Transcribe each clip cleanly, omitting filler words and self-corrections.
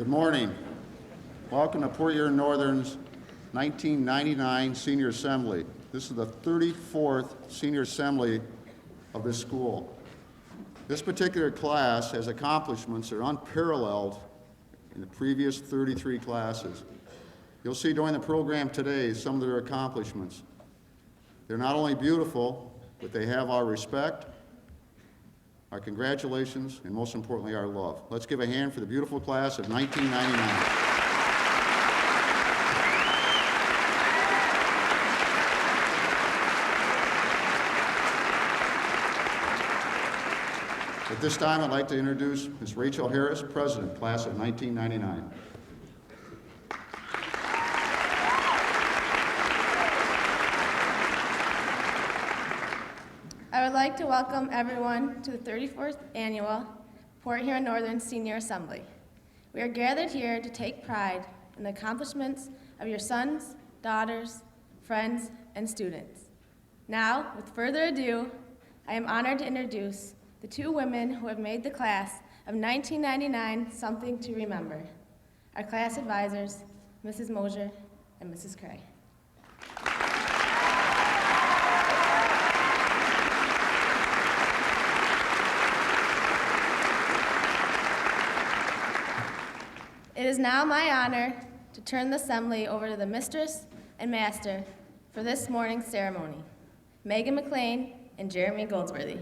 Good morning. Welcome to Port Huron Northern's 1999 Senior Assembly. This is the 34th Senior Assembly of this school. This particular class has accomplishments that are unparalleled in the previous 33 classes. You'll see during the program today some of their accomplishments. They're not only beautiful, but they have our respect, our congratulations, and most importantly, our love. Let's give a hand for the beautiful class of 1999. At this time, I'd like to introduce Ms. Rachel Harris, President, Class of 1999. I would like to welcome everyone to the 34th Annual Port Huron Northern Senior Assembly. We are gathered here to take pride in the accomplishments of your sons, daughters, friends, and students. Now, with further ado, I am honored to introduce the two women who have made the class of 1999 something to remember. Our class advisors, Mrs. Mosier and Mrs. Cray. It is now my honor to turn the assembly over to the mistress and master for this morning's ceremony, Megan McLean and Jeremy Goldsworthy.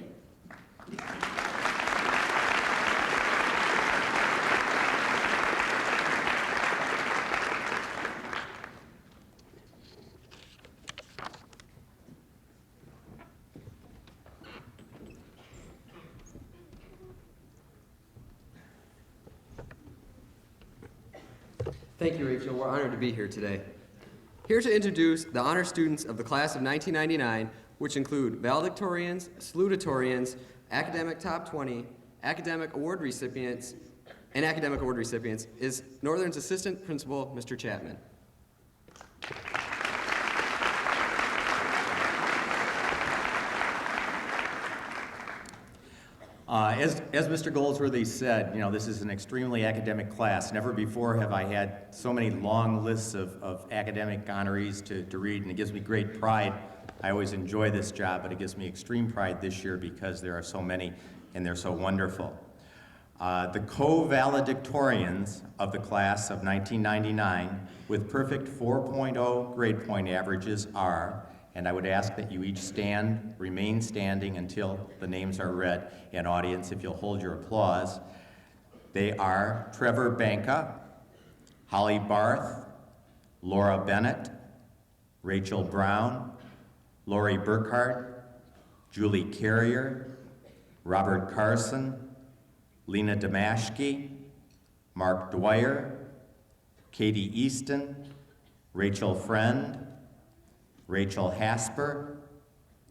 Thank you, Rachel. We're honored to be here today. Here to introduce the honor students of the class of 1999, which include valedictorians, salutatorians, academic top 20, academic award recipients, is Northern's Assistant Principal, Mr. Chapman. As Mr. Goldsworthy said, this is an extremely academic class. Never before have I had so many long lists of academic honorees to read, and it gives me great pride. I always enjoy this job, but it gives me extreme pride this year because there are so many and they're so wonderful. The co-valedictorians of the class of 1999 with perfect 4.0 grade point averages are, and I would ask that you each remain standing until the names are read. And audience, if you'll hold your applause. They are Trevor Banka, Holly Barth, Laura Bennett, Rachel Brown, Lori Burkhart, Julie Carrier, Robert Carson, Lena Damashki, Mark Dwyer, Katie Easton, Rachel Friend, Rachel Hasper,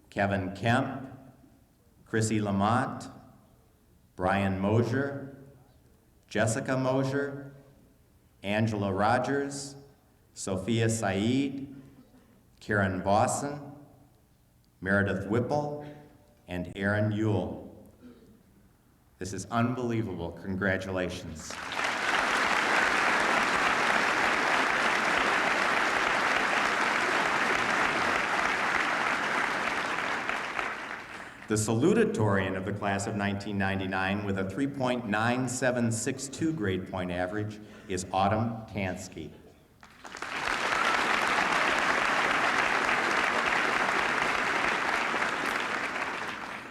Kevin Kemp, Chrissy Lamont, Brian Mosier, Jessica Mosier, Angela Rogers, Sophia Said, Karen Vossen, Meredith Whipple, and Aaron Ewell. This is unbelievable. Congratulations. The salutatorian of the class of 1999 with a 3.9762 grade point average is Autumn Tansky.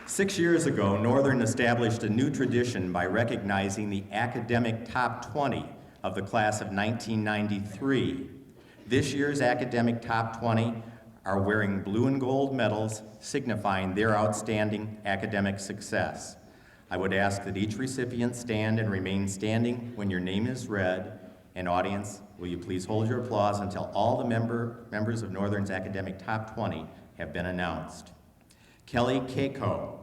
Six years ago, Northern established a new tradition by recognizing the academic top 20 of the class of 1993. This year's academic top 20 are wearing blue and gold medals signifying their outstanding academic success. I would ask that each recipient stand and remain standing when your name is read. And audience, will you please hold your applause until all the members of Northern's academic top 20 have been announced. Kelly Keiko,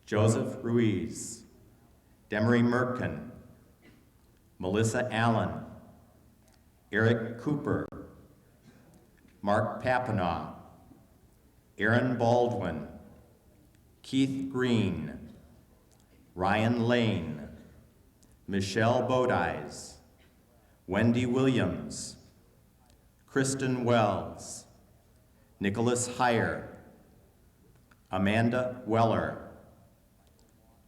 Joseph Ruiz, Demery Merkin, Melissa Allen, Eric Cooper, Mark Papanaugh, Aaron Baldwin, Keith Green, Ryan Lane, Michelle Bodies, Wendy Williams, Kristen Wells, Nicholas Heyer, Amanda Weller,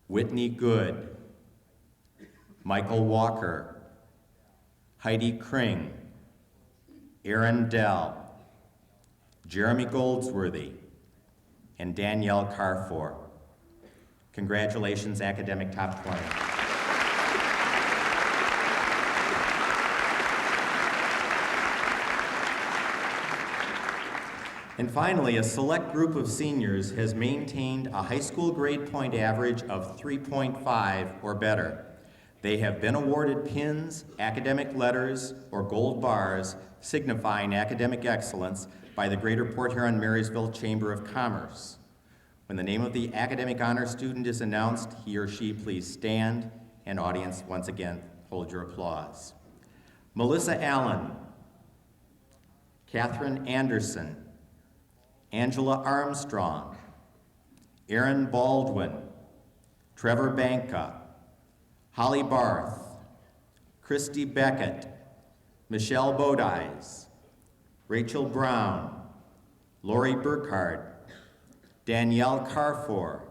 Whitney Good, Michael Walker, Heidi Kring, Aaron Dell, Jeremy Goldsworthy, and Danielle Carfor. Congratulations, academic top 20. And finally, a select group of seniors has maintained a high school grade point average of 3.5 or better. They have been awarded pins, academic letters, or gold bars signifying academic excellence by the Greater Port Huron-Marysville Chamber of Commerce. When the name of the academic honor student is announced, he or she please stand, and audience, once again, hold your applause. Melissa Allen, Catherine Anderson, Angela Armstrong, Aaron Baldwin, Trevor Banka, Holly Barth, Christy Beckett, Michelle Bodies, Rachel Brown, Lori Burkhart, Danielle Carfor,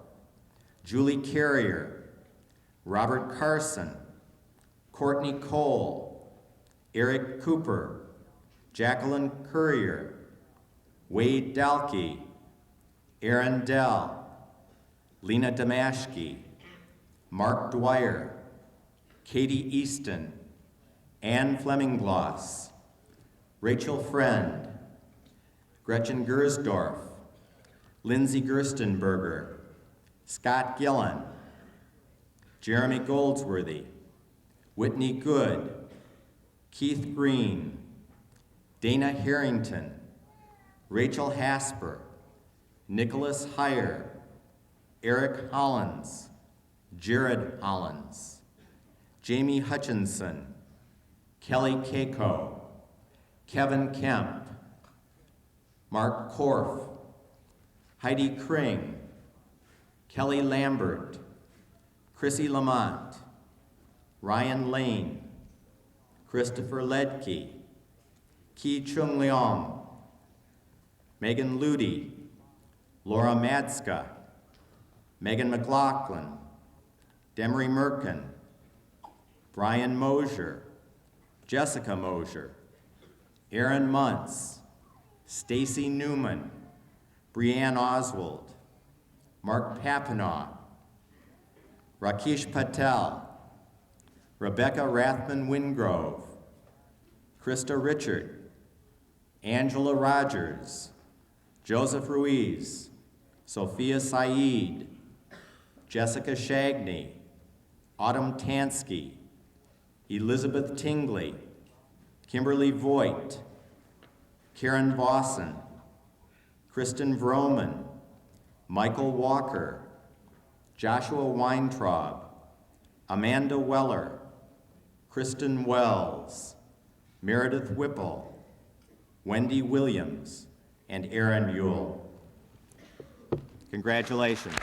Julie Carrier, Robert Carson, Courtney Cole, Eric Cooper, Jacqueline Courier, Wade Dalkey, Aaron Dell, Lena Damashki, Mark Dwyer, Katie Easton, Ann Fleming-Gloss, Rachel Friend, Gretchen Gersdorf, Lindsay Gerstenberger, Scott Gillen, Jeremy Goldsworthy, Whitney Good, Keith Green, Dana Harrington, Rachel Hasper, Nicholas Heyer, Eric Hollins, Jared Hollins, Jamie Hutchinson, Kelly Keiko, Kevin Kemp, Mark Korf, Heidi Kring, Kelly Lambert, Chrissy Lamont, Ryan Lane, Christopher Ledke, Ki Chung Leong, Megan Ludi, Laura Madska, Megan McLaughlin, Demery Merkin, Brian Mosier, Jessica Mosier, Aaron Muntz, Stacy Newman, Brianne Oswald, Mark Papanaw, Rakesh Patel, Rebecca Rathman Wingrove, Krista Richard, Angela Rogers, Joseph Ruiz, Sophia Saeed, Jessica Shagney, Autumn Tansky, Elizabeth Tingley, Kimberly Voigt, Karen Vossen, Kristen Vroman, Michael Walker, Joshua Weintraub, Amanda Weller, Kristen Wells, Meredith Whipple, Wendy Williams, and Aaron Yule. Congratulations.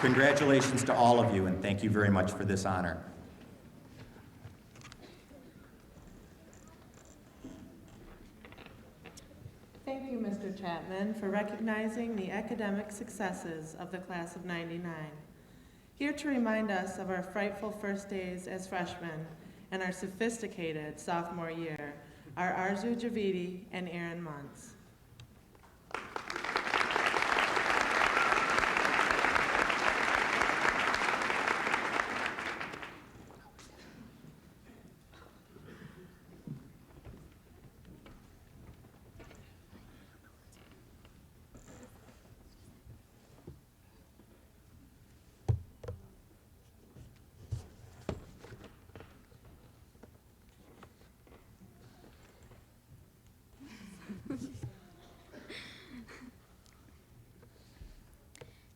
Congratulations to all of you, and thank you very much for this honor. Thank you, Mr. Chapman, for recognizing the academic successes of the class of '99. Here to remind us of our frightful first days as freshmen and our sophisticated sophomore year are Arzu Javidi and Aaron Muntz.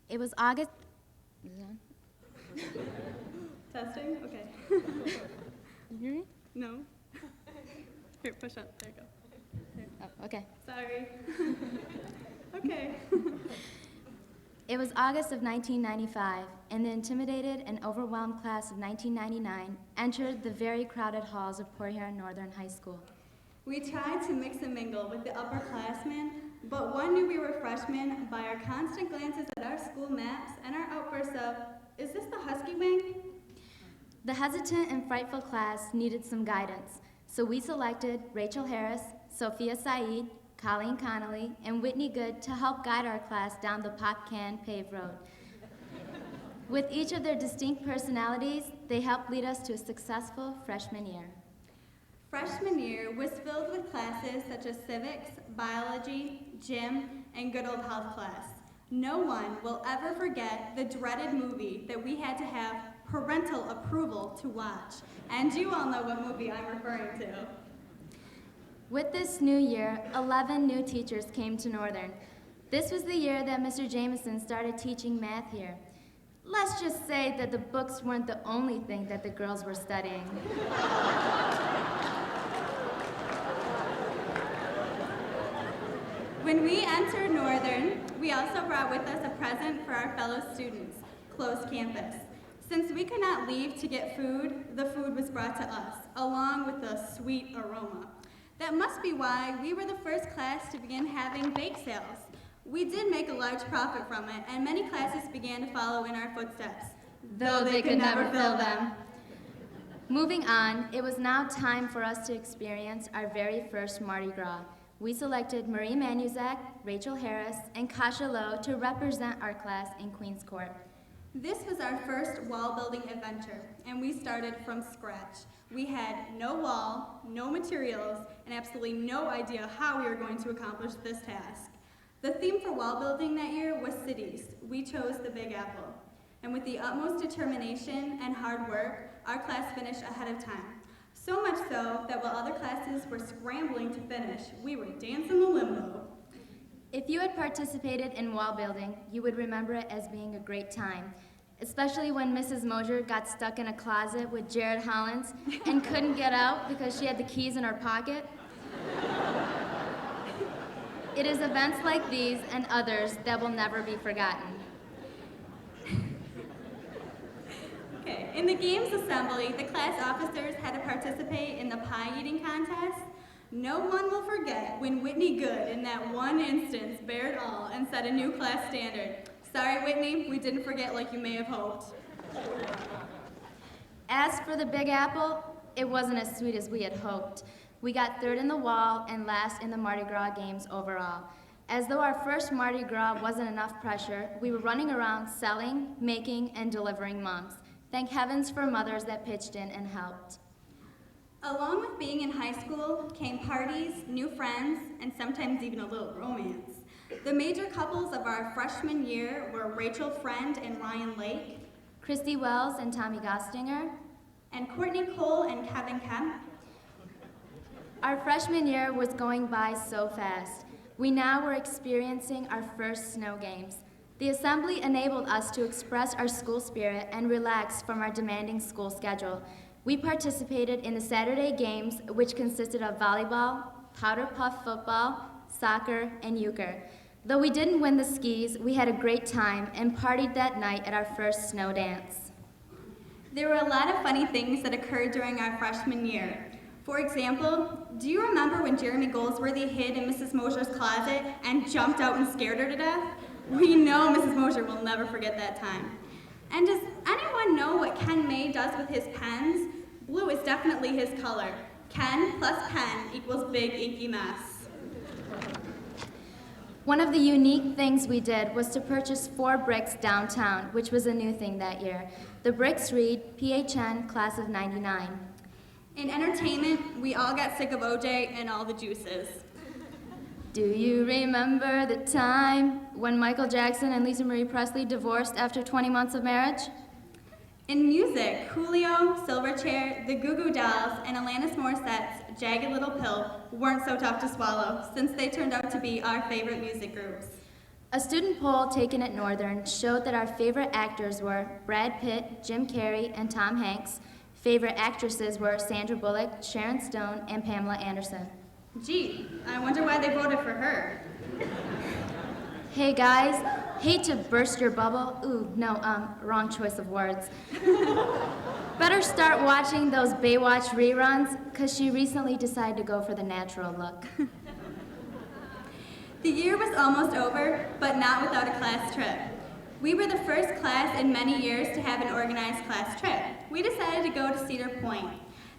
It was August. Is it on? Testing? Okay. You hear me? No. Here, push up. There you go. There. Oh, okay. Sorry. Okay. It was August of 1995, and the intimidated and overwhelmed class of 1999 entered the very crowded halls of Port Huron Northern High School. We tried to mix and mingle with the upperclassmen, but one knew we were freshmen by our constant glances at our school maps and our outbursts of, "Is this the Husky Wing?" The hesitant and frightful class needed some guidance, so we selected Rachel Harris, Sophia Saeed, Colleen Connolly, and Whitney Good to help guide our class down the pop can paved road. With each of their distinct personalities, they helped lead us to a successful freshman year. Freshman year was filled with classes such as civics, biology, gym, and good old health class. No one will ever forget the dreaded movie that we had to have parental approval to watch. And you all know what movie I'm referring to. With this new year, 11 new teachers came to Northern. This was the year that Mr. Jameson started teaching math here. Let's just say that the books weren't the only thing that the girls were studying. When we entered Northern, we also brought with us a present for our fellow students, closed campus. Since we could not leave to get food, the food was brought to us, along with a sweet aroma. That must be why we were the first class to begin having bake sales. We did make a large profit from it, and many classes began to follow in our footsteps, Though they could never fill them. Moving on, it was now time for us to experience our very first Mardi Gras. We selected Marie Manuzak, Rachel Harris, and Kasha Lowe to represent our class in Queens Court. This was our first wall-building adventure, and we started from scratch. We had no wall, no materials, and absolutely no idea how we were going to accomplish this task. The theme for wall building that year was cities. We chose the Big Apple. And with the utmost determination and hard work, our class finished ahead of time. So much so that while other classes were scrambling to finish, we were dancing the limbo. If you had participated in wall building, you would remember it as being a great time, especially when Mrs. Mosier got stuck in a closet with Jared Hollins and couldn't get out because she had the keys in her pocket. It is events like these and others that will never be forgotten. Okay, in the games assembly, the class officers had to participate in the pie eating contest. No one will forget when Whitney Good, in that one instance, bared all and set a new class standard. Sorry, Whitney, we didn't forget like you may have hoped. As for the Big Apple, it wasn't as sweet as we had hoped. We got third in the wall and last in the Mardi Gras games overall. As though our first Mardi Gras wasn't enough pressure, we were running around selling, making, and delivering mums. Thank heavens for mothers that pitched in and helped. Along with being in high school came parties, new friends, and sometimes even a little romance. The major couples of our freshman year were Rachel Friend and Ryan Lake, Christy Wells and Tommy Gostinger. and Courtney Cole and Kevin Kemp. Our freshman year was going by so fast. We now were experiencing our first snow games. The assembly enabled us to express our school spirit and relax from our demanding school schedule. We participated in the Saturday games, which consisted of volleyball, powder puff football, soccer, and euchre. Though we didn't win the skis, we had a great time and partied that night at our first snow dance. There were a lot of funny things that occurred during our freshman year. For example, do you remember when Jeremy Goldsworthy hid in Mrs. Mosier's closet and jumped out and scared her to death? We know Mrs. Mosier will never forget that time. And does anyone know what Ken May does with his pens? Blue is definitely his color. Ken plus pen equals big inky mess. One of the unique things we did was to purchase 4 bricks downtown, which was a new thing that year. The bricks read PHN Class of '99. In entertainment, we all got sick of OJ and all the juices. Do you remember the time when Michael Jackson and Lisa Marie Presley divorced after 20 months of marriage? In music, Julio, Silverchair, the Goo Goo Dolls, and Alanis Morissette's Jagged Little Pill weren't so tough to swallow, since they turned out to be our favorite music groups. A student poll taken at Northern showed that our favorite actors were Brad Pitt, Jim Carrey, and Tom Hanks. Favorite actresses were Sandra Bullock, Sharon Stone, and Pamela Anderson. Gee, I wonder why they voted for her. Hey guys, hate to burst your bubble. Ooh, no, wrong choice of words. Better start watching those Baywatch reruns, because she recently decided to go for the natural look. The year was almost over, but not without a class trip. We were the first class in many years to have an organized class trip. We decided to go to Cedar Point.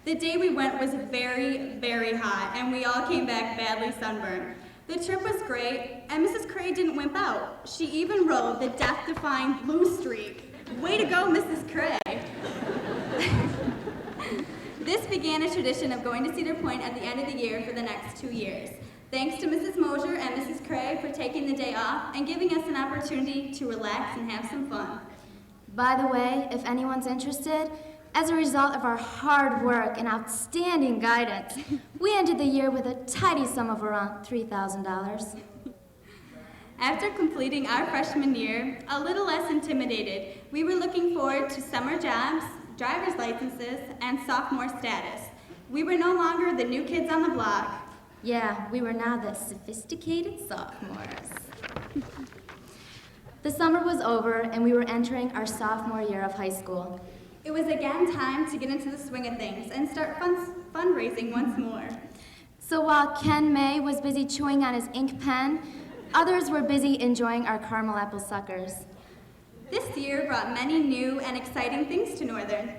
The day we went was very, very hot, and we all came back badly sunburned. The trip was great, and Mrs. Cray didn't wimp out. She even rode the death-defying blue streak. Way to go, Mrs. Cray. This began a tradition of going to Cedar Point at the end of the year for the next 2 years. Thanks to Mrs. Mosier and Mrs. Cray for taking the day off and giving us an opportunity to relax and have some fun. By the way, if anyone's interested, as a result of our hard work and outstanding guidance, we ended the year with a tidy sum of around $3,000. After completing our freshman year, a little less intimidated, we were looking forward to summer jobs, driver's licenses, and sophomore status. We were no longer the new kids on the block. Yeah, we were now the sophisticated sophomores. The summer was over, and we were entering our sophomore year of high school. It was again time to get into the swing of things and start fundraising once more. So while Ken May was busy chewing on his ink pen, others were busy enjoying our caramel apple suckers. This year brought many new and exciting things to Northern.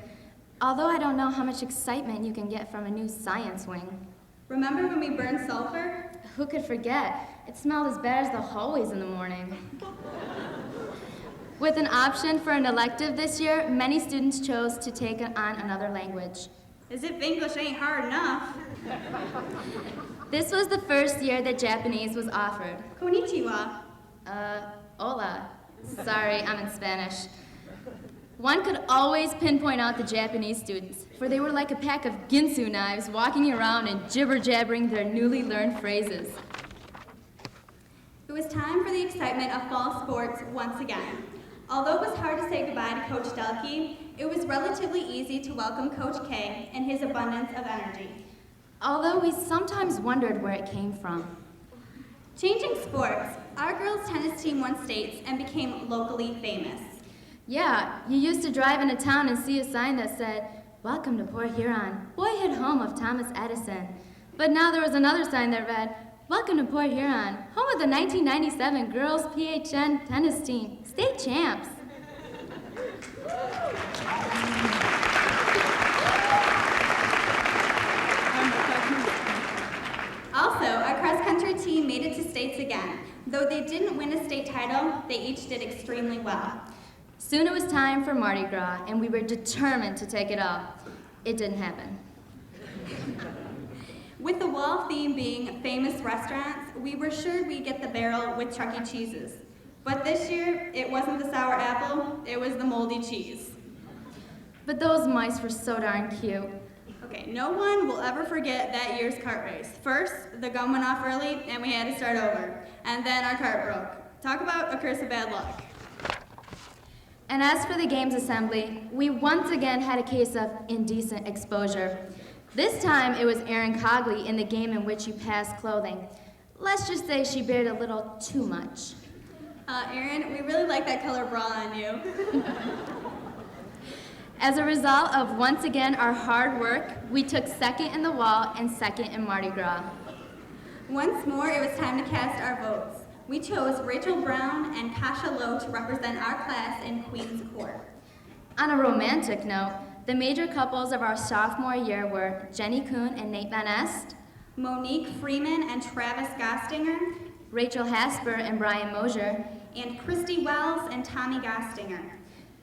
Although I don't know how much excitement you can get from a new science wing. Remember when we burned sulfur? Who could forget? It smelled as bad as the hallways in the morning. With an option for an elective this year, many students chose to take on another language. As if English ain't hard enough. This was the first year that Japanese was offered. Konnichiwa. Hola. Sorry, I'm in Spanish. One could always pinpoint out the Japanese students, for they were like a pack of ginsu knives walking around and jibber-jabbering their newly learned phrases. It was time for the excitement of fall sports once again. Although it was hard to say goodbye to Coach Delkey, it was relatively easy to welcome Coach K and his abundance of energy. Although we sometimes wondered where it came from. Changing sports, our girls' tennis team won states and became locally famous. Yeah, you used to drive into town and see a sign that said, "Welcome to Port Huron, boyhood home of Thomas Edison." But now there was another sign that read, "Welcome to Port Huron, home of the 1997 girls PHN tennis team, state champs." Also, our cross-country team made it to states again. Though they didn't win a state title, they each did extremely well. Soon it was time for Mardi Gras, and we were determined to take it off. It didn't happen. With the wall theme being famous restaurants, we were sure we'd get the barrel with Chuck E. Cheese's. But this year, it wasn't the sour apple, it was the moldy cheese. But those mice were so darn cute. Okay, no one will ever forget that year's cart race. First, the gun went off early and we had to start over. And then our cart broke. Talk about a curse of bad luck. And as for the games assembly, we once again had a case of indecent exposure. This time it was Erin Cogley in the game in which you passed clothing. Let's just say she bared a little too much. Erin, we really like that color bra on you. As a result of once again our hard work, we took second in the wall and second in Mardi Gras. Once more, it was time to cast our votes. We chose Rachel Brown and Kasha Lowe to represent our class in Queen's Court. On a romantic note, the major couples of our sophomore year were Jenny Kuhn and Nate Van Est, Monique Freeman and Travis Gostinger, Rachel Hasper and Brian Mosier, and Christy Wells and Tommy Gostinger.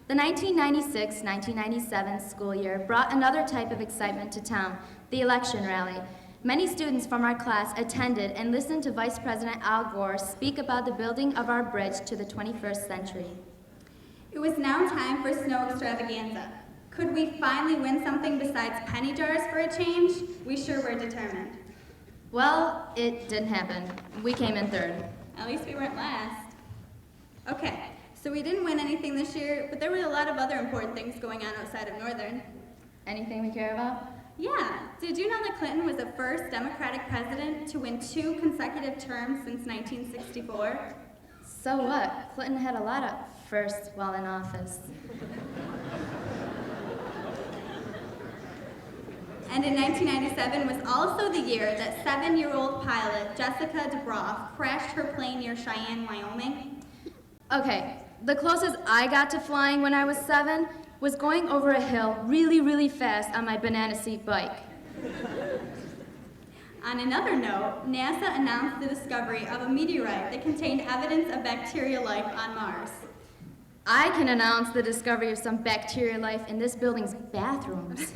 The 1996-1997 school year brought another type of excitement to town, the election rally. Many students from our class attended and listened to Vice President Al Gore speak about the building of our bridge to the 21st century. It was now time for snow extravaganza. Could we finally win something besides penny jars for a change? We sure were determined. Well, it didn't happen. We came in third. At least we weren't last. Okay, so we didn't win anything this year, but there were a lot of other important things going on outside of Northern. Anything we care about? Yeah, did you know that Clinton was the first Democratic president to win 2 consecutive terms since 1964? So what? Clinton had a lot of firsts while in office. And in 1997 was also the year that 7-year-old pilot Jessica DeBroff crashed her plane near Cheyenne, Wyoming. Okay, the closest I got to flying when I was 7 was going over a hill really, really fast on my banana seat bike. On another note, NASA announced the discovery of a meteorite that contained evidence of bacterial life on Mars. I can announce the discovery of some bacterial life in this building's bathrooms.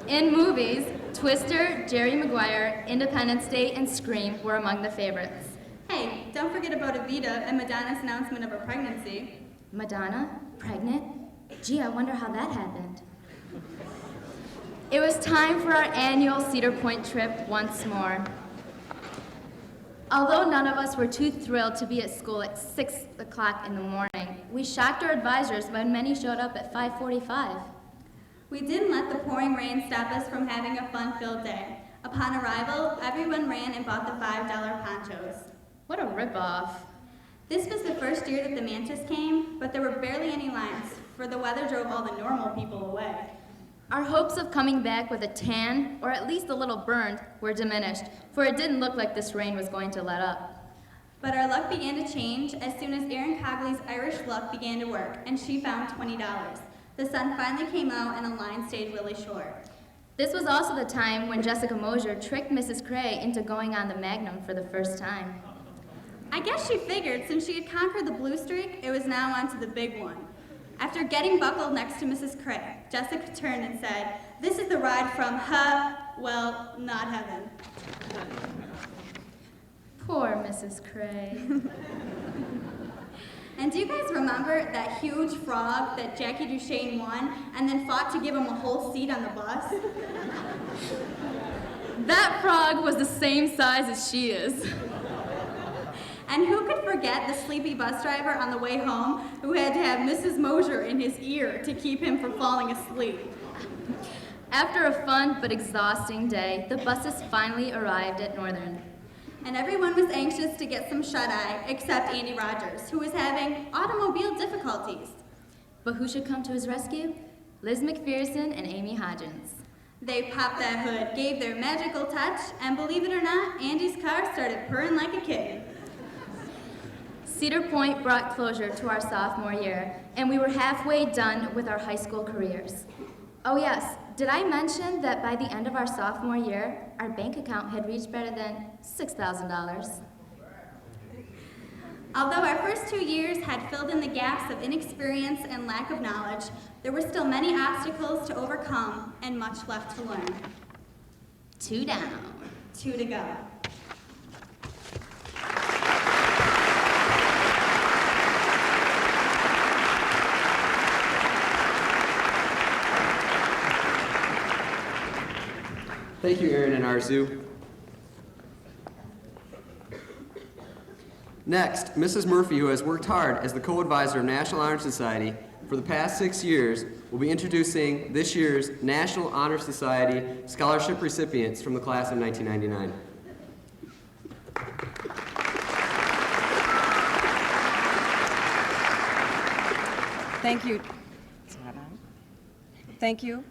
In movies, Twister, Jerry Maguire, Independence Day, and Scream were among the favorites. Hey, don't forget about Evita and Madonna's announcement of her pregnancy. Madonna? Pregnant? Gee, I wonder how that happened. It was time for our annual Cedar Point trip once more. Although none of us were too thrilled to be at school at 6 o'clock in the morning, we shocked our advisors when many showed up at 5:45. We didn't let the pouring rain stop us from having a fun-filled day. Upon arrival, everyone ran and bought the $5 ponchos. What a ripoff. This was the first year that the Mantis came, but there were barely any lines, for the weather drove all the normal people away. Our hopes of coming back with a tan, or at least a little burned, were diminished, for it didn't look like this rain was going to let up. But our luck began to change as soon as Erin Cogley's Irish luck began to work, and she found $20. The sun finally came out and a line stayed really short. This was also the time when Jessica Mosier tricked Mrs. Cray into going on the Magnum for the first time. I guess she figured since she had conquered the blue streak, it was now on to the big one. After getting buckled next to Mrs. Cray, Jessica turned and said, This is the ride from well, not heaven. Poor Mrs. Cray. And do you guys remember that huge frog that Jackie Duchesne won and then fought to give him a whole seat on the bus? That frog was the same size as she is. And who could forget the sleepy bus driver on the way home who had to have Mrs. Mosier in his ear to keep him from falling asleep? After a fun but exhausting day, the buses finally arrived at Northern. And everyone was anxious to get some shut-eye, except Andy Rogers, who was having automobile difficulties. But who should come to his rescue? Liz McPherson and Amy Hodgins. They popped that hood, gave their magical touch, and believe it or not, Andy's car started purring like a kitten. Cedar Point brought closure to our sophomore year, and we were halfway done with our high school careers. Oh yes, did I mention that by the end of our sophomore year, our bank account had reached better than $6,000? Although our first 2 years had filled in the gaps of inexperience and lack of knowledge, there were still many obstacles to overcome and much left to learn. 2 down. 2 to go. Thank you, Aaron and Arzu. Next, Mrs. Murphy, who has worked hard as the co-advisor of National Honor Society for the past 6 years, will be introducing this year's National Honor Society scholarship recipients from the class of 1999. Thank you. Thank you.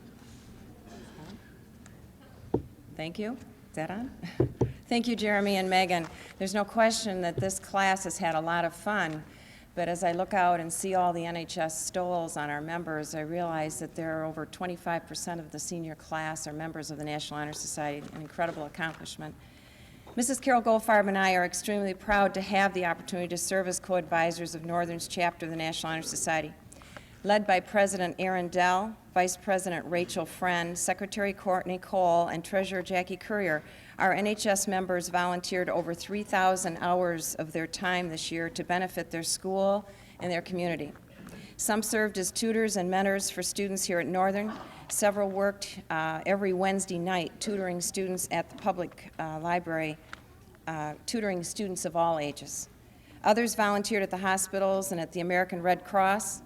Thank you. Is that on? Thank you, Jeremy and Megan. There's no question that this class has had a lot of fun, but as I look out and see all the NHS stoles on our members, I realize that there are over 25% of the senior class are members of the National Honor Society, an incredible accomplishment. Mrs. Carol Goldfarb and I are extremely proud to have the opportunity to serve as co-advisors of Northern's chapter of the National Honor Society. Led by President Aaron Dell, Vice President Rachel Friend, Secretary Courtney Cole, and Treasurer Jackie Courier, our NHS members volunteered over 3,000 hours of their time this year to benefit their school and their community. Some served as tutors and mentors for students here at Northern. Several worked every Wednesday night tutoring students at the public library, tutoring students of all ages. Others volunteered at the hospitals and at the American Red Cross.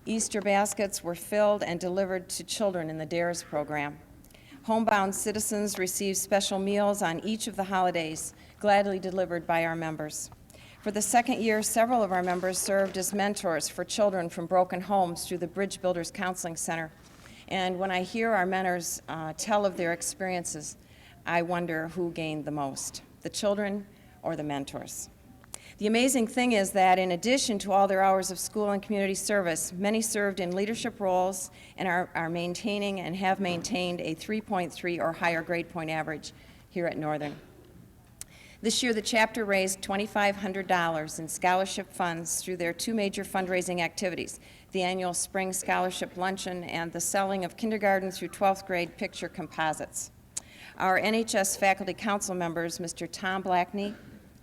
Easter baskets were filled and delivered to children in the DARES program. Homebound citizens received special meals on each of the holidays, gladly delivered by our members. For the second year, several of our members served as mentors for children from broken homes through the Bridge Builders Counseling Center. And when I hear our mentors tell of their experiences, I wonder who gained the most, the children or the mentors. The amazing thing is that in addition to all their hours of school and community service, many served in leadership roles and are maintaining and have maintained a 3.3 or higher grade point average here at Northern. This year, the chapter raised $2,500 in scholarship funds through their 2 major fundraising activities, the annual Spring Scholarship Luncheon and the selling of kindergarten through 12th grade picture composites. Our NHS Faculty Council members, Mr. Tom Blackney,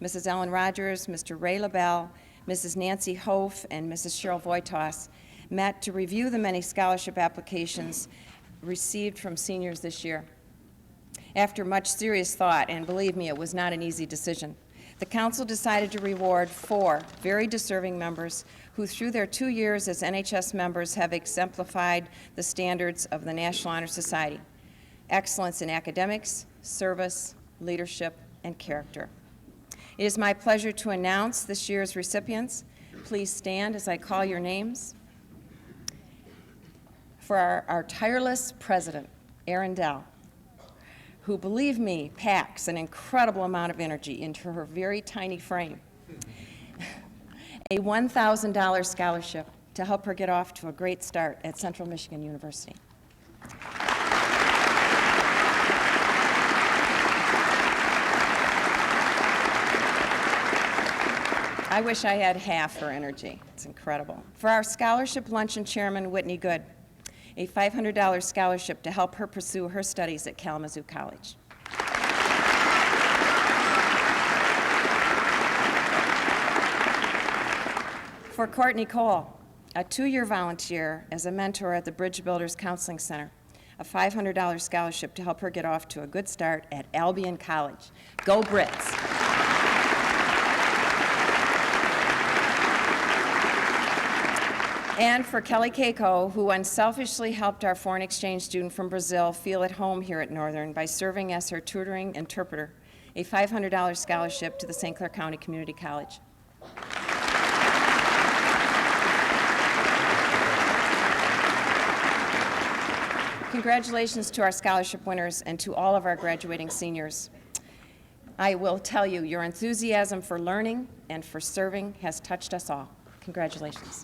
Mrs. Ellen Rogers, Mr. Ray LaBelle, Mrs. Nancy Hof, and Mrs. Cheryl Voitos met to review the many scholarship applications received from seniors this year. After much serious thought, and believe me, it was not an easy decision, the Council decided to reward 4 very deserving members who, through their 2 years as NHS members, have exemplified the standards of the National Honor Society: excellence in academics, service, leadership, and character. It is my pleasure to announce this year's recipients. Please stand as I call your names. For our tireless president, Aaron Dell, who, believe me, packs an incredible amount of energy into her very tiny frame. A $1,000 scholarship to help her get off to a great start at Central Michigan University. I wish I had half her energy. It's incredible. For our scholarship luncheon chairman, Whitney Good, a $500 scholarship to help her pursue her studies at Kalamazoo College. For Courtney Cole, a 2-year volunteer as a mentor at the Bridge Builders Counseling Center, a $500 scholarship to help her get off to a good start at Albion College. Go Brits! And for Kelly Keiko, who unselfishly helped our foreign exchange student from Brazil feel at home here at Northern by serving as her tutoring interpreter, a $500 scholarship to the St. Clair County Community College. Congratulations to our scholarship winners and to all of our graduating seniors. I will tell you, your enthusiasm for learning and for serving has touched us all. Congratulations.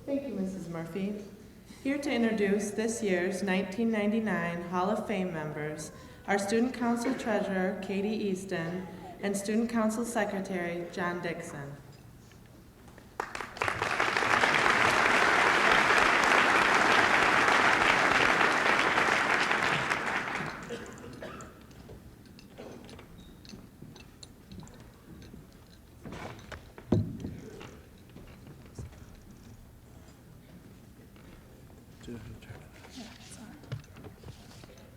Thank you, Mrs. Murphy. Here to introduce this year's 1999 Hall of Fame members are Student Council Treasurer Katie Easton and Student Council Secretary John Dixon.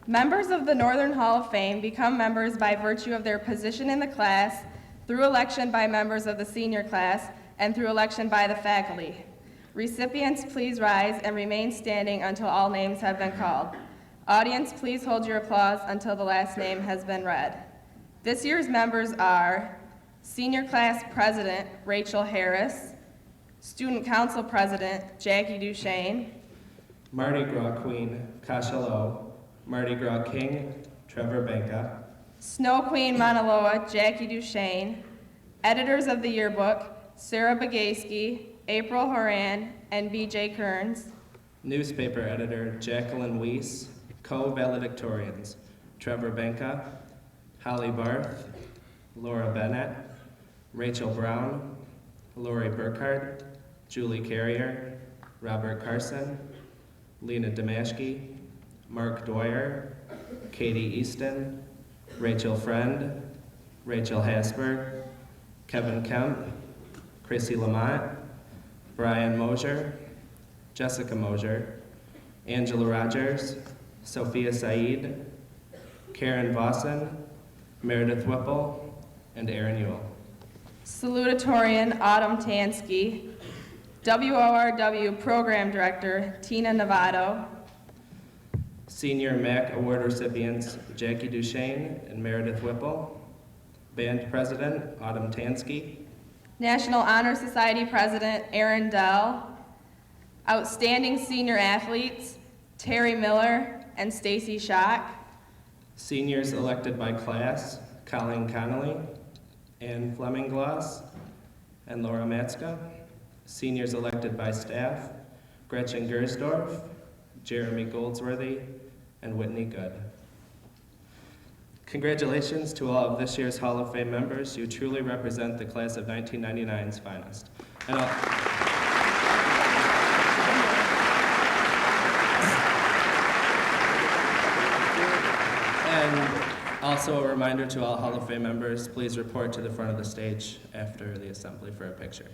Members of the Northern Hall of Fame become members by virtue of their position in the class, through election by members of the senior class, and through election by the faculty. Recipients, please rise and remain standing until all names have been called. Audience, please hold your applause until the last name has been read. This year's members are Senior Class President Rachel Harris, Student Council President Jackie Duchesne, Mardi Gras Queen Kasha Lowe, Mardi Gras King Trevor Benka, Snow Queen Mauna Loa Jackie Duchesne, editors of the yearbook Sarah Bagayski, April Huron, and B.J. Kearns, newspaper editor Jacqueline Weiss, co-valedictorians Trevor Benka, Holly Barth, Laura Bennett, Rachel Brown, Lori Burkhardt, Julie Carrier, Robert Carson, Lena Damashki, Mark Dwyer, Katie Easton, Rachel Friend, Rachel Hasberg, Kevin Kemp, Chrissy Lamont, Brian Mosier, Jessica Mosier, Angela Rogers, Sophia Said, Karen Vossen, Meredith Whipple, and Aaron Ewell. Salutatorian Autumn Tansky, WORW Program Director Tina Novato, Senior MAC Award recipients Jackie Duchesne and Meredith Whipple, Band President Autumn Tansky, National Honor Society President Aaron Dell, Outstanding Senior Athletes Terry Miller and Stacy Schock, Seniors elected by class Colleen Connolly, Ann Fleming Gloss, and Laura Matska, Seniors elected by staff Gretchen Gersdorf, Jeremy Goldsworthy, and Whitney Good. Congratulations to all of this year's Hall of Fame members. You truly represent the class of 1999's finest. And also a reminder to all Hall of Fame members, please report to the front of the stage after the assembly for a picture.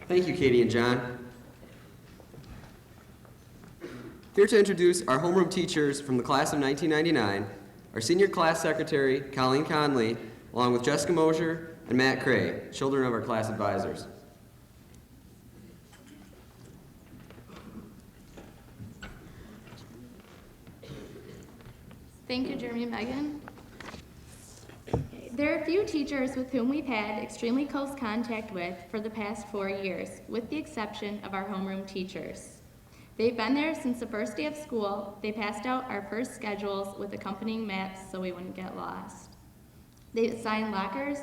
Thank you, Katie and John. Here to introduce our homeroom teachers from the class of 1999, our senior class secretary, Colleen Conley, along with Jessica Mosier and Matt Cray, children of our class advisors. Thank you, Jeremy and Megan. There are a few teachers with whom we've had extremely close contact with for the past 4 years, with the exception of our homeroom teachers. They've been there since the first day of school. They passed out our first schedules with accompanying maps so we wouldn't get lost. They assigned lockers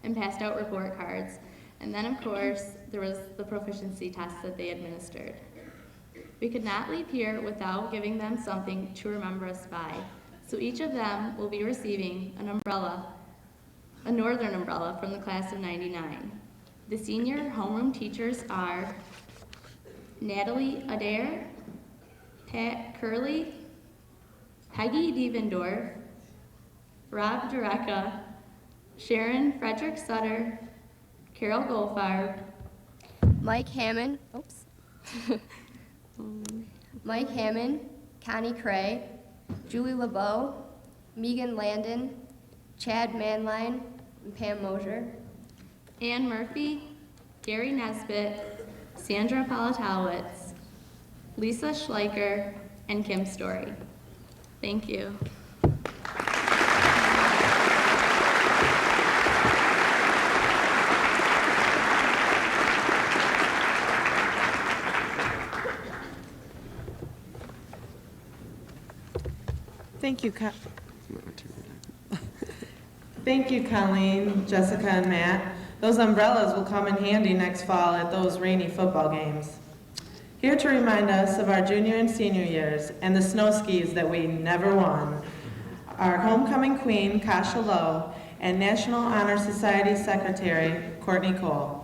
and passed out report cards. And then, of course, there was the proficiency test that they administered. We could not leave here without giving them something to remember us by. So each of them will be receiving an umbrella, a northern umbrella from the class of '99. The senior homeroom teachers are Natalie Adair, Pat Curley, Peggy Devendorf, Rob Dureka, Sharon Frederick Sutter, Carol Goldfarb, Mike Hammond, Mike Hammond, Connie Cray, Julie LeBeau, Megan Landon, Chad Manline, and Pam Mosier. Ann Murphy, Gary Nesbitt, Sandra Politalowicz, Lisa Schleicher, and Kim Story. Thank you. Thank you, Thank you, Colleen, Jessica, and Matt. Those umbrellas will come in handy next fall at those rainy football games. Here to remind us of our junior and senior years and the snow skis that we never won, our homecoming queen, Kasha Lowe, and National Honor Society Secretary, Courtney Cole.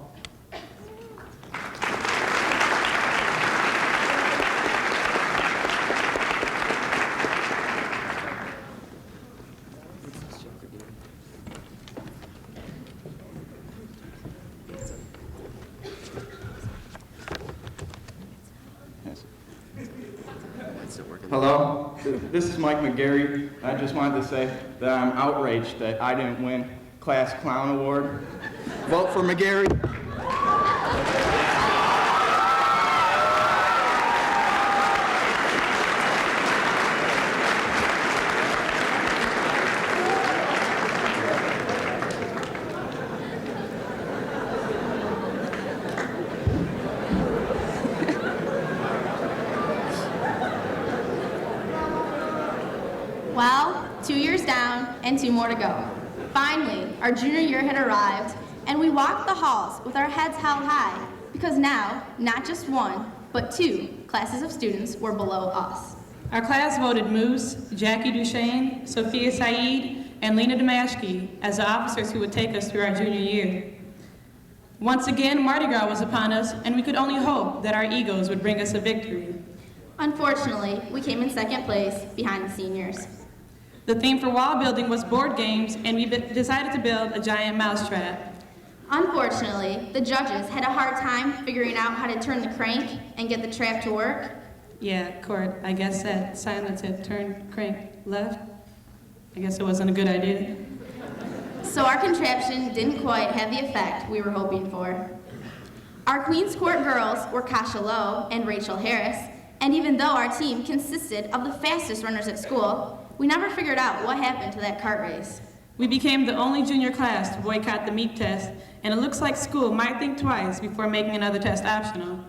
Hello, this is Mike McGarry. I just wanted to say that I'm outraged that I didn't win Class Clown Award. Vote for McGarry. Well, 2 years down and 2 more to go. Finally, our junior year had arrived, and we walked the halls with our heads held high, because now, not just 1, but 2 classes of students were below us. Our class voted Moose, Jackie Duchesne, Sophia Saeed, and Lena Damashki as the officers who would take us through our junior year. Once again, Mardi Gras was upon us, and we could only hope that our egos would bring us a victory. Unfortunately, we came in second place behind the seniors. The theme for wall building was board games, and we decided to build a giant mousetrap. Unfortunately, the judges had a hard time figuring out how to turn the crank and get the trap to work. Yeah, Court, I guess that sign that said turn crank left, I guess it wasn't a good idea. So our contraption didn't quite have the effect we were hoping for. Our Queen's Court girls were Kasha Lowe and Rachel Harris, and even though our team consisted of the fastest runners at school, we never figured out what happened to that cart race. We became the only junior class to boycott the meat test, and it looks like school might think twice before making another test optional.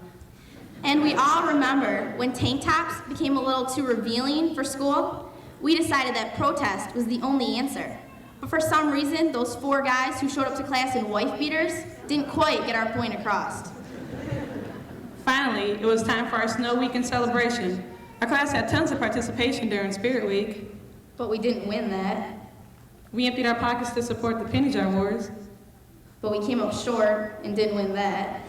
And we all remember when tank tops became a little too revealing for school, we decided that protest was the only answer. But for some reason, those 4 guys who showed up to class in wife beaters didn't quite get our point across. Finally, it was time for our Snow Weekend celebration. Our class had tons of participation during Spirit Week. But we didn't win that. We emptied our pockets to support the Penny Jar Wars. But we came up short and didn't win that.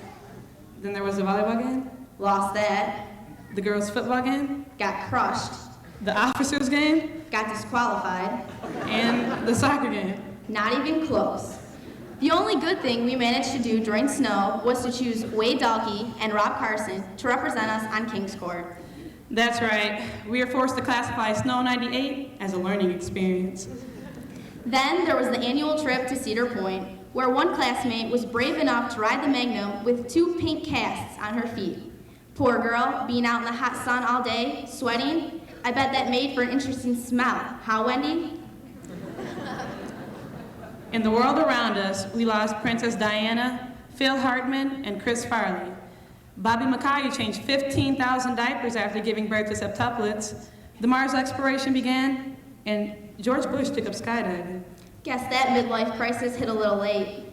Then there was the volleyball game. Lost that. The girls' football game. Got crushed. The officers' game. Got disqualified. And the soccer game. Not even close. The only good thing we managed to do during snow was to choose Wade Dahlke and Rob Carson to represent us on King's Court. That's right. We are forced to classify Snow 98 as a learning experience. Then there was the annual trip to Cedar Point, where one classmate was brave enough to ride the Magnum with 2 pink casts on her feet. Poor girl, being out in the hot sun all day, sweating, I bet that made for an interesting smell. Huh, Wendy? In the world around us, we lost Princess Diana, Phil Hartman, and Chris Farley. Bobby McCarty changed 15,000 diapers after giving birth to septuplets. The Mars exploration began, and George Bush took up skydiving. Guess that midlife crisis hit a little late.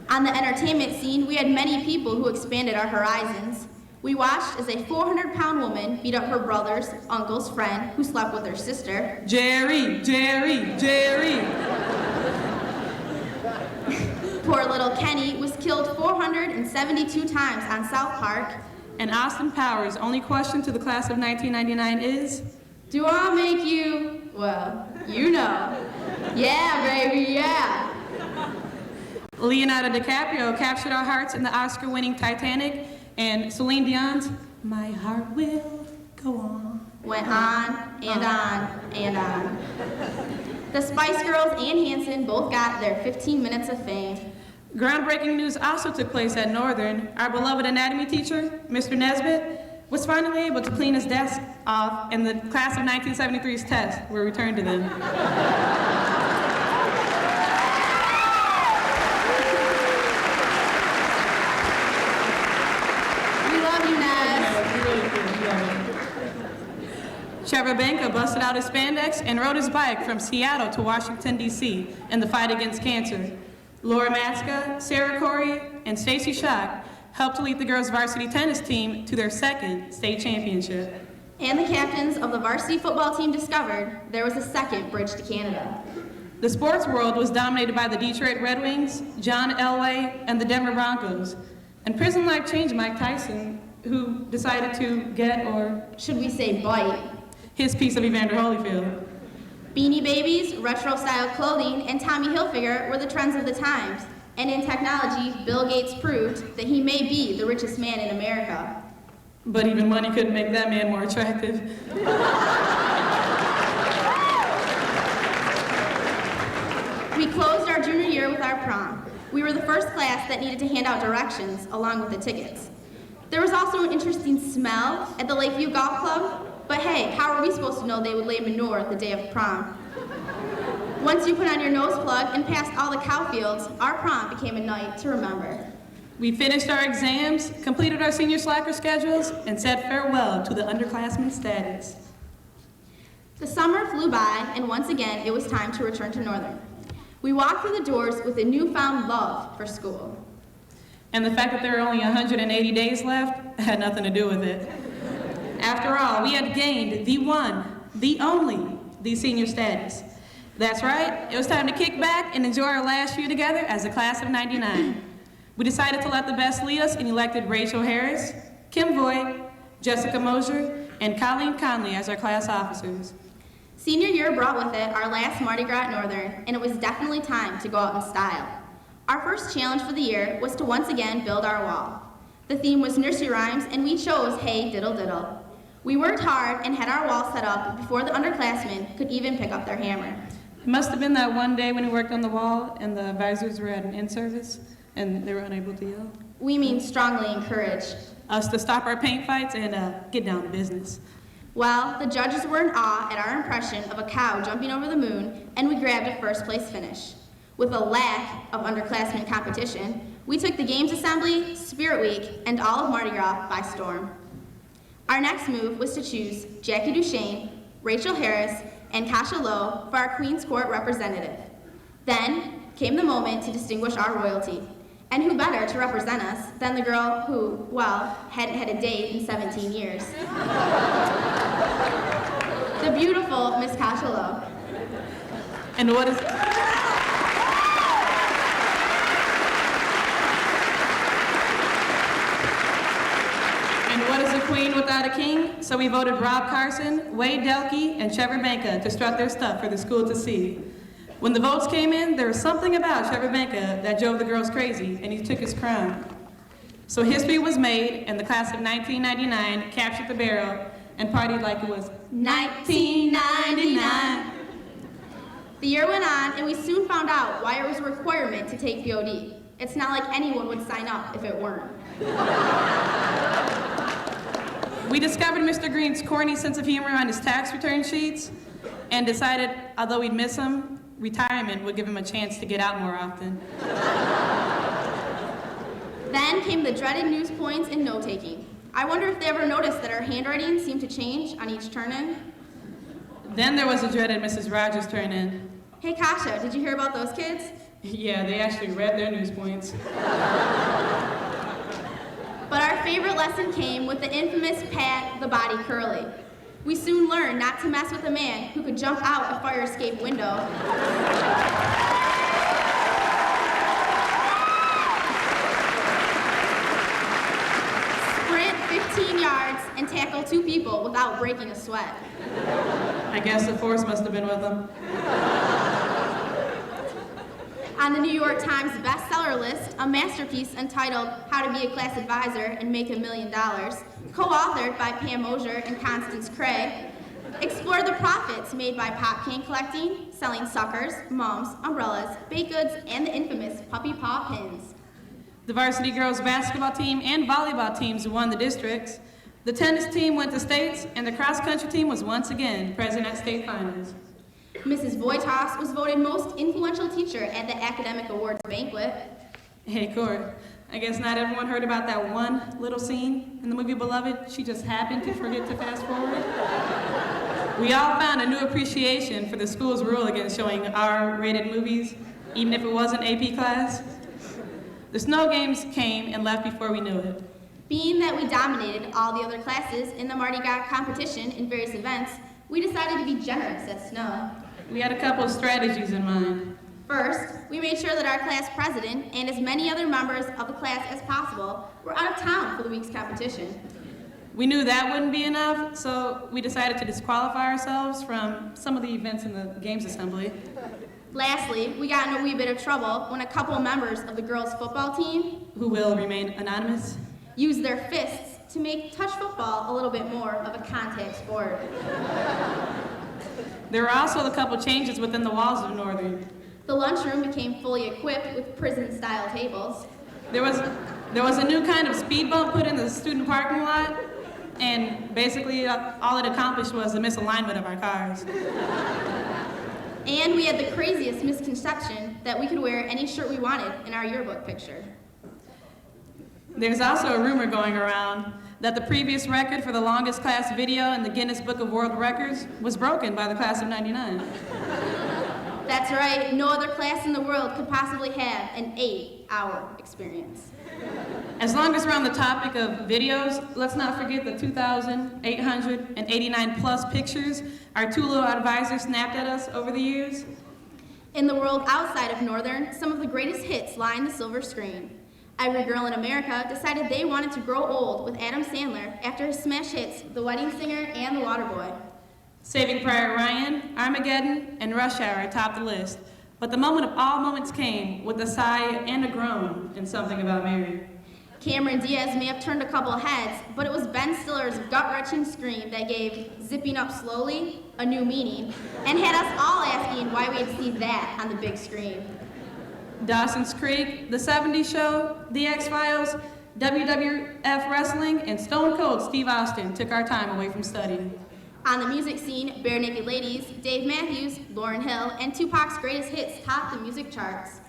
On the entertainment scene, we had many people who expanded our horizons. We watched as a 400-pound woman beat up her brother's uncle's friend who slept with her sister. Jerry, Jerry, Jerry. Poor little Kenny was killed 472 times on South Park. And Austin Powers' only question to the class of 1999 is, Do I make you, well, you know. Yeah, baby, yeah. Leonardo DiCaprio captured our hearts in the Oscar-winning Titanic, and Celine Dion's My Heart Will Go On Went on and on and on. The Spice Girls and Hanson both got their 15 minutes of fame. Groundbreaking news also took place at Northern. Our beloved anatomy teacher, Mr. Nesbitt, was finally able to clean his desk off, and the class of 1973's tests were returned to them. We love you, Nes. Trevor Banka busted out his spandex and rode his bike from Seattle to Washington, D.C. in the fight against cancer. Laura Matska, Sarah Corey, and Stacy Schock helped to lead the girls' varsity tennis team to their second state championship. And the captains of the varsity football team discovered there was a second bridge to Canada. The sports world was dominated by the Detroit Red Wings, John Elway, and the Denver Broncos. And prison life changed Mike Tyson, who decided to get, or should we say bite, his piece of Evander Holyfield. Beanie Babies, retro-style clothing, and Tommy Hilfiger were the trends of the times. And in technology, Bill Gates proved that he may be the richest man in America. But even money couldn't make that man more attractive. We closed our junior year with our prom. We were the first class that needed to hand out directions along with the tickets. There was also an interesting smell at the Lakeview Golf Club, but hey, how are we supposed to know they would lay manure the day of prom? Once you put on your nose plug and passed all the cow fields, our prom became a night to remember. We finished our exams, completed our senior slacker schedules, and said farewell to the underclassmen status. The summer flew by, and once again, it was time to return to Northern. We walked through the doors with a newfound love for school. And the fact that there were only 180 days left had nothing to do with it. After all, we had gained the one, the only, the senior status. That's right, it was time to kick back and enjoy our last year together as a class of 99. We decided to let the best lead us and elected Rachel Harris, Kim Voigt, Jessica Mosier, and Colleen Conley as our class officers. Senior year brought with it our last Mardi Gras at Northern, and it was definitely time to go out in style. Our first challenge for the year was to once again build our wall. The theme was nursery rhymes, and we chose Hey Diddle Diddle. We worked hard and had our wall set up before the underclassmen could even pick up their hammer. It must have been that one day when we worked on the wall and the advisors were at an in-service and they were unable to yell. We mean strongly encourage us to stop our paint fights and get down to business. Well, the judges were in awe at our impression of a cow jumping over the moon, and we grabbed a first place finish. With a lack of underclassmen competition, we took the Games Assembly, Spirit Week, and all of Mardi Gras by storm. Our next move was to choose Jackie Duchesne, Rachel Harris, and Kasha Lowe for our Queen's Court representative. Then came the moment to distinguish our royalty. And who better to represent us than the girl who, well, hadn't had a date in 17 years. The beautiful Miss Kasha Lowe. And what is... And what is a queen without a king? So we voted Rob Carson, Wade Delkey, and Trevor Banka to strut their stuff for the school to see. When the votes came in, there was something about Trevor Banka that drove the girls crazy, and he took his crown. So history was made, and the class of 1999 captured the barrel and partied like it was 1999. The year went on, and we soon found out why it was a requirement to take BOD. It's not like anyone would sign up if it weren't. We discovered Mr. Green's corny sense of humor on his tax return sheets and decided, although we'd miss him, retirement would give him a chance to get out more often. Then came the dreaded news points and note-taking. I wonder if they ever noticed that our handwriting seemed to change on each turn-in. Then there was the dreaded Mrs. Rogers turn-in. Hey, Kasha, did you hear about those kids? Yeah, they actually read their news points. But our favorite lesson came with the infamous Pat the Body Curly. We soon learned not to mess with a man who could jump out a fire escape window, sprint 15 yards, and tackle 2 people without breaking a sweat. I guess the force must have been with them. On the New York Times bestseller list, a masterpiece entitled How to Be a Class Advisor and Make $1 Million, co-authored by Pam Mosier and Constance Cray, explored the profits made by pop can collecting, selling suckers, mums, umbrellas, baked goods, and the infamous puppy paw pins. The varsity girls basketball team and volleyball teams won the districts. The tennis team went to states, and the cross-country team was once again present at state finals. Mrs. Voitos was voted most influential teacher at the Academic Awards banquet. Hey, Court, I guess not everyone heard about that one little scene in the movie Beloved. She just happened to forget to fast forward. We all found a new appreciation for the school's rule against showing R-rated movies, even if it was an AP class. The snow games came and left before we knew it. Being that we dominated all the other classes in the Mardi Gras competition in various events, we decided to be generous at snow. We had a couple of strategies in mind. First, we made sure that our class president and as many other members of the class as possible were out of town for the week's competition. We knew that wouldn't be enough, so we decided to disqualify ourselves from some of the events in the games assembly. Lastly, we got in a wee bit of trouble when a couple members of the girls' football team, who will remain anonymous, used their fists to make touch football a little bit more of a contact sport. There were also a couple changes within the walls of Northern. The lunchroom became fully equipped with prison-style tables. There was a new kind of speed bump put in the student parking lot, and basically all it accomplished was the misalignment of our cars. And we had the craziest misconception that we could wear any shirt we wanted in our yearbook picture. There's also a rumor going around that the previous record for the longest class video in the Guinness Book of World Records was broken by the class of '99. That's right, no other class in the world could possibly have an 8-hour experience. As long as we're on the topic of videos, let's not forget the 2,889 plus pictures our 2 little advisors snapped at us over the years. In the world outside of Northern, some of the greatest hits line the silver screen. Every girl in America decided they wanted to grow old with Adam Sandler after his smash hits The Wedding Singer and The Waterboy. Saving Private Ryan, Armageddon, and Rush Hour topped the list. But the moment of all moments came with a sigh and a groan in Something About Mary. Cameron Diaz may have turned a couple heads, but it was Ben Stiller's gut-wrenching scream that gave Zipping Up Slowly a new meaning and had us all asking why we had seen that on the big screen. Dawson's Creek, The 70s Show, The X-Files, WWF Wrestling, and Stone Cold Steve Austin took our time away from studying. On the music scene, Bare Naked Ladies, Dave Matthews, Lauryn Hill, and Tupac's greatest hits topped the music charts.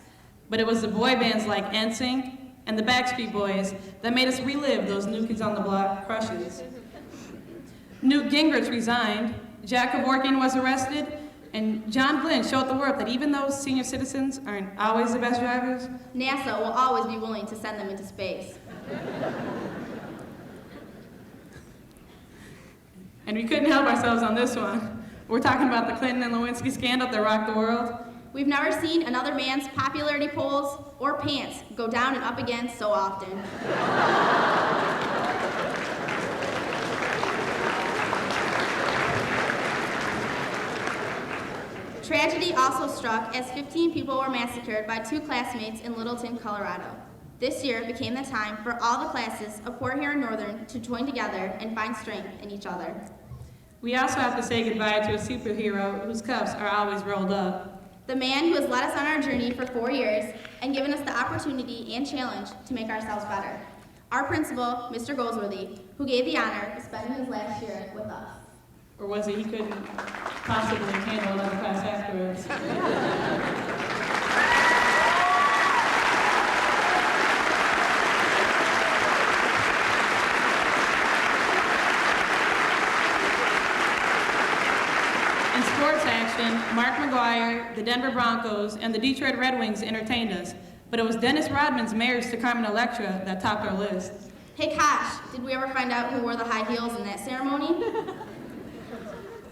But it was the boy bands like NSYNC and the Backstreet Boys that made us relive those New Kids on the Block crushes. Newt Gingrich resigned, Jack Kevorkian was arrested, and John Glenn showed the world that even though senior citizens aren't always the best drivers, NASA will always be willing to send them into space. And we couldn't help ourselves on this one. We're talking about the Clinton and Lewinsky scandal that rocked the world. We've never seen another man's popularity polls or pants go down and up again so often. Tragedy also struck as 15 people were massacred by 2 classmates in Littleton, Colorado. This year became the time for all the classes of Port Huron Northern to join together and find strength in each other. We also have to say goodbye to a superhero whose cuffs are always rolled up. The man who has led us on our journey for 4 years and given us the opportunity and challenge to make ourselves better. Our principal, Mr. Goldsworthy, who gave the honor of spending his last year with us. Or was it he couldn't possibly handle another class afterwards? In sports action, selection, Mark McGuire, the Denver Broncos, and the Detroit Red Wings entertained us, but it was Dennis Rodman's marriage to Carmen Electra that topped our list. Hey Kosh, did we ever find out who wore the high heels in that ceremony?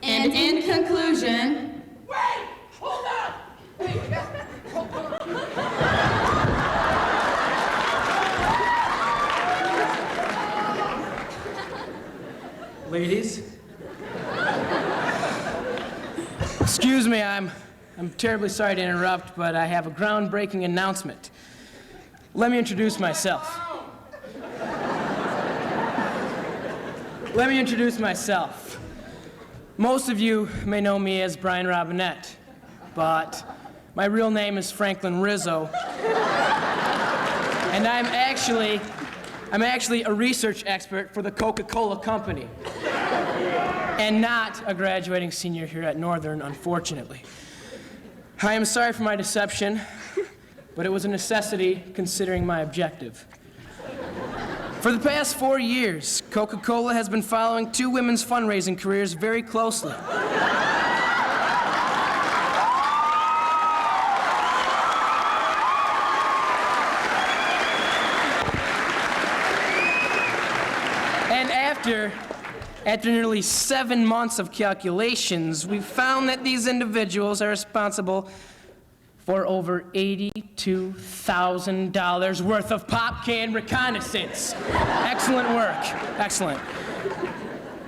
And in conclusion, Wait! Hold on! Ladies, excuse me, I'm terribly sorry to interrupt, but I have a groundbreaking announcement. Let me introduce myself. Most of you may know me as Brian Robinette, but my real name is Franklin Rizzo, and I'm actually a research expert for the Coca-Cola Company, and not a graduating senior here at Northern, unfortunately. I am sorry for my deception, but it was a necessity considering my objective. For the past 4 years, Coca-Cola has been following two women's fundraising careers very closely. And after nearly 7 months of calculations, we found that these individuals are responsible for over $82,000 worth of pop can reconnaissance. Excellent work, excellent.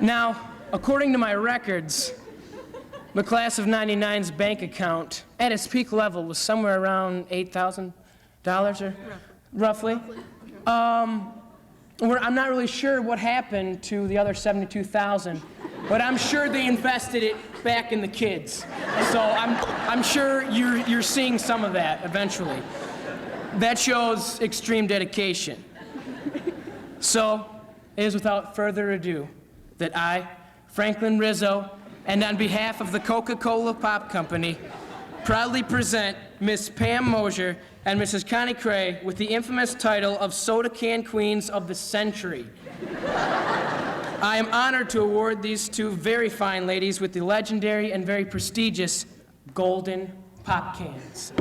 Now, according to my records, the class of '99's bank account at its peak level was somewhere around $8,000 or roughly. I'm not really sure what happened to the other 72,000, but I'm sure they invested it back in the kids. So I'm sure you're seeing some of that eventually. That shows extreme dedication. So it is without further ado that I, Franklin Rizzo, and on behalf of the Coca-Cola Pop Company, proudly present Miss Pam Mosier and Mrs. Connie Cray with the infamous title of Soda Can Queens of the Century. I am honored to award these two very fine ladies with the legendary and very prestigious Golden Pop Cans.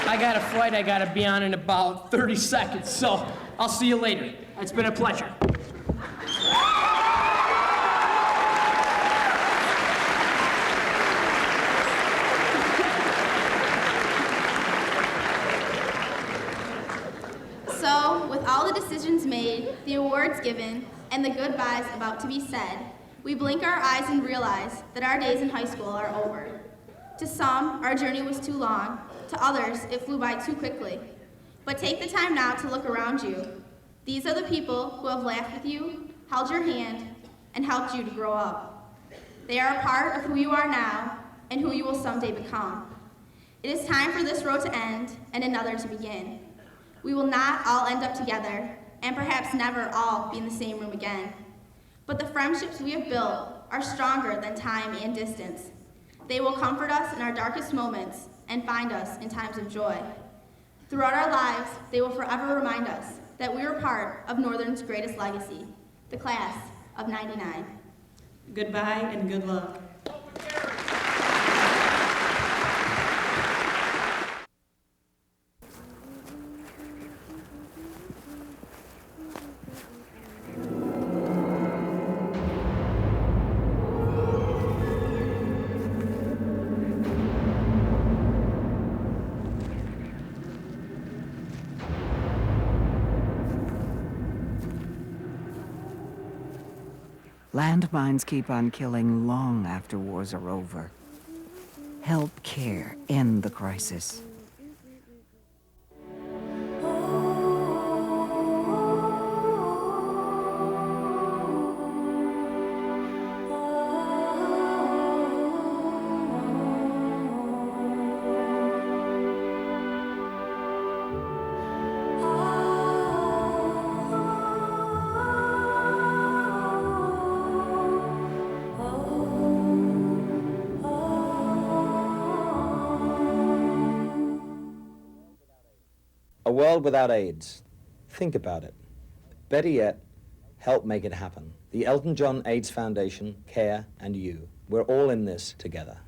I got a flight I gotta be on in about 30 seconds, so I'll see you later. It's been a pleasure. So, with all the decisions made, the awards given, and the goodbyes about to be said, we blink our eyes and realize that our days in high school are over. To some, our journey was too long. To others, it flew by too quickly. But take the time now to look around you. These are the people who have laughed with you, held your hand, and helped you to grow up. They are a part of who you are now and who you will someday become. It is time for this road to end and another to begin. We will not all end up together, and perhaps never all be in the same room again. But the friendships we have built are stronger than time and distance. They will comfort us in our darkest moments and find us in times of joy. Throughout our lives, they will forever remind us that we were part of Northern's greatest legacy, the class of '99. goodbye and good luck. Landmines keep on killing long after wars are over. Help CARE end the crisis. world without AIDS. Think about it. Better yet, help make it happen. The Elton John AIDS Foundation, CARE, and you. We're all in this together.